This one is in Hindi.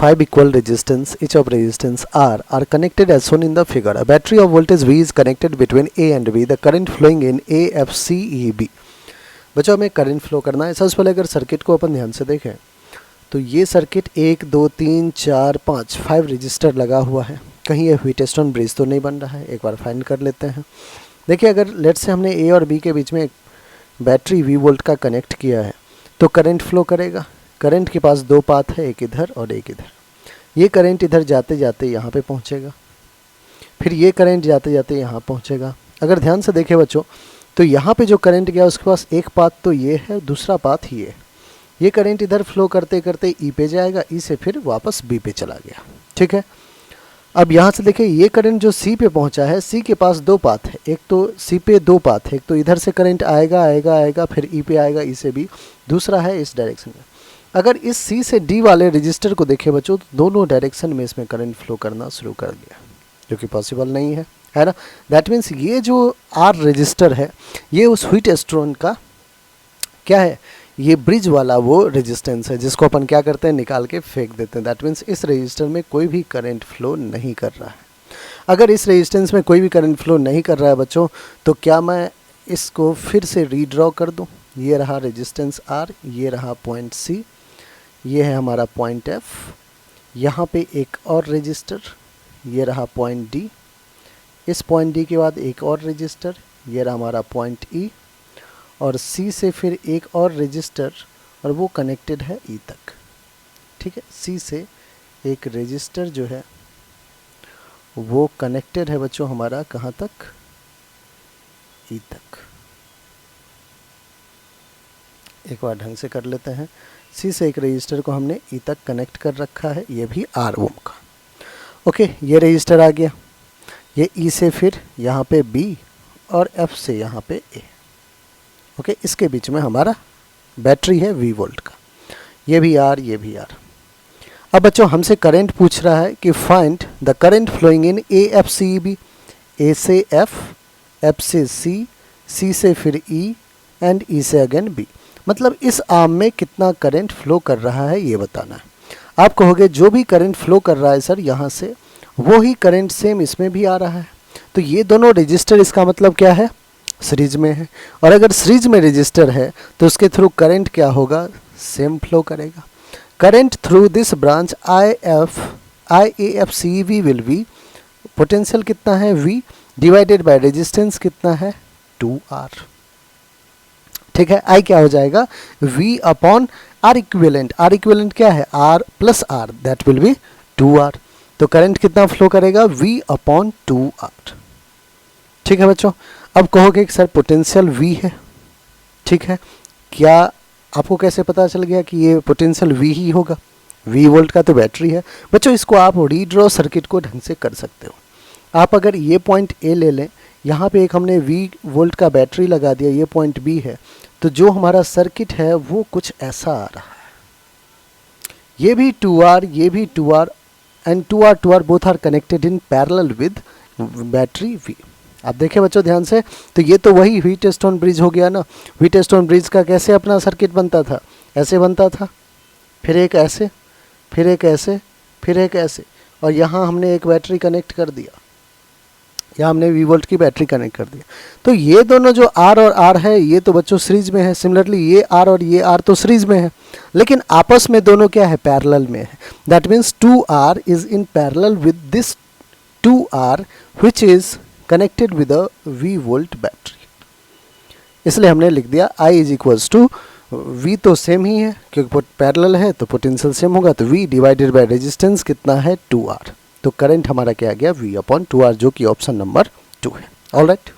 5 equal resistance, each of resistance R are connected as shown in the figure. A battery of voltage V is connected between A and B. The current flowing in A, F, C, E, B. बच्चों हमें करंट फ्लो करना है। सबसे पहले अगर सर्किट को अपन ध्यान से देखें तो ये सर्किट 1 2 3 4 5 रजिस्टर लगा हुआ है। कहीं ये व्हीटस्टोन ब्रिज तो नहीं बन रहा है, एक बार फाइंड कर लेते हैं। देखिए अगर लेट से हमने ए और बी के बीच में एक बैटरी वी वोल्ट का कनेक्ट किया है तो करंट फ्लो करेगा। करंट के पास दो पाथ है, एक इधर और एक इधर। ये करंट इधर जाते जाते यहाँ पे पहुँचेगा, फिर ये करंट जाते जाते यहाँ पहुँचेगा। अगर ध्यान से देखें बच्चों तो यहाँ पे जो करंट गया उसके पास एक पाथ तो ये है, दूसरा पाथ ये है। ये करंट इधर फ्लो करते करते ई पे जाएगा, ई से फिर वापस बी पे चला गया। ठीक है, अब यहाँ से देखिए ये करंट जो सी पे पहुँचा है, सी के पास दो पाथ है। एक तो सी पे दो पाथ है, एक तो इधर से करंट आएगा आएगा आएगा फिर ई पे आएगा, ई से बी। दूसरा है इस डायरेक्शन में। अगर इस सी से डी वाले रजिस्टर को देखें बच्चों तो दोनों डायरेक्शन में इसमें करंट फ्लो करना शुरू कर दिया, जो कि पॉसिबल नहीं है ना। दैट मीन्स ये जो आर रजिस्टर है ये उस व्हीटस्टोन का क्या है, ये ब्रिज वाला वो रेजिस्टेंस है जिसको अपन क्या करते हैं, निकाल के फेंक देते हैं। दैट मीन्स इस रेजिस्टर में कोई भी करंट फ्लो नहीं कर रहा है। अगर इस रेजिस्टेंस में कोई भी करंट फ्लो नहीं कर रहा है बच्चों तो क्या मैं इसको फिर से रीड्रॉ कर दूं। ये रहा रेजिस्टेंस आर, ये रहा पॉइंट सी, ये है हमारा पॉइंट एफ, यहाँ पे एक और रजिस्टर, ये रहा पॉइंट डी, इस पॉइंट डी के बाद एक और रजिस्टर, ये रहा हमारा पॉइंट ई, और सी से फिर एक और रजिस्टर और वो कनेक्टेड है ई तक। ठीक है, सी से एक रजिस्टर जो है वो कनेक्टेड है बच्चों हमारा कहाँ तक, ई तक। एक बार ढंग से कर लेते हैं। सी से एक रजिस्टर को हमने ई तक कनेक्ट कर रखा है, ये भी आर ओम का। ओके, ये रजिस्टर आ गया, ये ई से फिर यहाँ पे बी और एफ से यहाँ पे ए। ओके, इसके बीच में हमारा बैटरी है वी वोल्ट का, ये भी आर ये भी आर। अब बच्चों हमसे करंट पूछ रहा है कि find the current flowing in A F C B, A से एफ, एफ से सी, सी से फिर ई एंड ई से अगेन बी। मतलब इस आर्म में कितना करंट फ्लो कर रहा है ये बताना है। आप कहोगे जो भी करंट फ्लो कर रहा है सर यहाँ से वो ही करंट सेम इसमें भी आ रहा है, तो ये दोनों रजिस्टर इसका मतलब क्या है, सीरीज में है। और अगर सीरीज में रजिस्टर है तो उसके थ्रू करंट क्या होगा, सेम फ्लो करेगा। Current through this branch I A F C V will be, potential कितना है V डिवाइडेड बाय रेजिस्टेंस कितना है 2R। ठीक है, I क्या हो जाएगा V upon R equivalent. R equivalent क्या है R plus R, that will be 2R। तो करंट कितना फ्लो करेगा V अपॉन 2R। ठीक है बच्चों, अब कहोगे कि सर पोटेंशियल V है। ठीक है, क्या आपको कैसे पता चल गया कि ये पोटेंशियल V ही होगा, V वोल्ट का तो बैटरी है। बच्चों इसको आप रीड्रॉ सर्किट को ढंग से कर सकते हो। आप अगर ये पॉइंट A ले लें, यहाँ पे एक हमने V वोल्ट का बैटरी लगा दिया, ये पॉइंट B है, तो जो हमारा सर्किट है वो कुछ ऐसा आ रहा है। ये भी 2R ये भी 2R and 2R both are connected in parallel with battery V। आप देखें बच्चों ध्यान से, तो ये तो वही व्हीटस्टोन ब्रिज हो गया ना। व्हीटस्टोन ब्रिज का कैसे अपना सर्किट बनता था, ऐसे बनता था, फिर एक ऐसे, फिर एक ऐसे, फिर एक ऐसे, और यहाँ हमने एक बैटरी कनेक्ट कर दिया, यहाँ हमने वी वोल्ट की बैटरी कनेक्ट कर दिया। तो ये दोनों जो R और R है ये तो बच्चों सीरीज में है। सिमिलरली ये R और ये R तो सीरीज में है, लेकिन आपस में दोनों क्या है, पैरेलल में है। That means 2R is in parallel with this 2R which is connected with a V volt battery. इसलिए हमने लिख दिया I is equals to V, तो सेम ही है क्योंकि पैरेलल है तो पोटेंशियल सेम होगा, तो V डिवाइडेड बाय रेजिस्टेंस कितना है 2R। तो करंट हमारा क्या आ गया V अपॉन 2R, जो कि ऑप्शन नंबर 2 है। ऑलराइट।